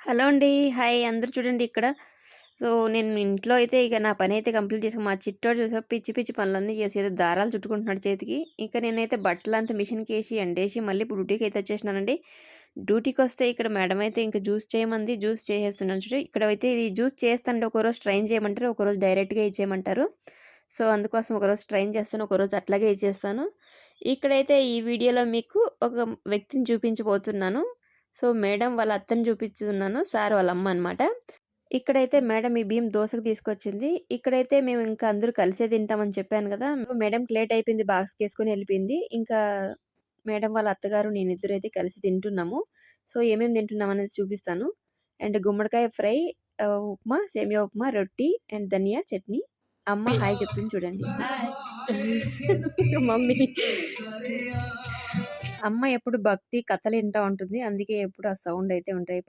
Hello అండి. Hi అందరూ చూడండి ఇక్కడ. నేను ఇంట్లో అయితే ఇక నా పనైతే కంప్లీట్ చేసుకొని మా చిట్టోడు చూసా పిచ్చి పిచ్చి పనులన్నీ చేసి ఏదో దారాలు చుట్టుకుంటున్నాడు చేతికి. ఇక నేనైతే బట్టలంతా మిషన్‌కేసి ఎండేసి మళ్ళీ ఇప్పుడు డ్యూటీకైతే వచ్చేసినానండి. డ్యూటీకొస్తే ఇక్కడ మేడం అయితే ఇంక జ్యూస్ చేయమంది. జ్యూస్ చేసేస్తున్నాను చూడు. ఇక్కడైతే ఇది జ్యూస్ చేస్తానంటే ఒకరోజు స్ట్రైన్ చేయమంటారు. ఒకరోజు డైరెక్ట్‌గా ఇచ్చేయమంటారు. అందుకోసం ఒకరోజు స్ట్రైన్ చేస్తాను. ఒకరోజు అట్లాగే ఇచ్చేస్తాను. ఇక్కడైతే ఈ వీడియోలో మీకు ఒక వ్యక్తిని చూపించబోతున్నాను. మేడం వాళ్ళ అత్తని చూపిస్తున్నాను. సార్ వాళ్ళ అమ్మ అనమాట. ఇక్కడైతే మేడం ఈ బియ్యం దోసకు తీసుకొచ్చింది. ఇక్కడైతే మేము ఇంకా అందరూ కలిసే తింటామని చెప్పాను కదా! మేడంకి లేట్ అయిపోయింది. బాక్స్‌కేసుకొని ఎళ్ళిపోయింది. ఇంకా మేడం వాళ్ళ అత్తగారు నేనిద్దరైతే కలిసి తింటున్నాము. ఏమేమి తింటున్నాం అనేది చూపిస్తాను. అండ్ గుమ్మడికాయ ఫ్రై, ఉప్మా, సేమియా ఉప్మా, రొట్టి అండ్ ధనియా చట్నీ. అమ్మ హాయ్ చెప్తుంది చూడండి. మమ్మీ అమ్మ ఎప్పుడు భక్తి కథలు వింటా ఉంటుంది. అందుకే ఎప్పుడు ఆ సౌండ్ అయితే ఉంటాయి.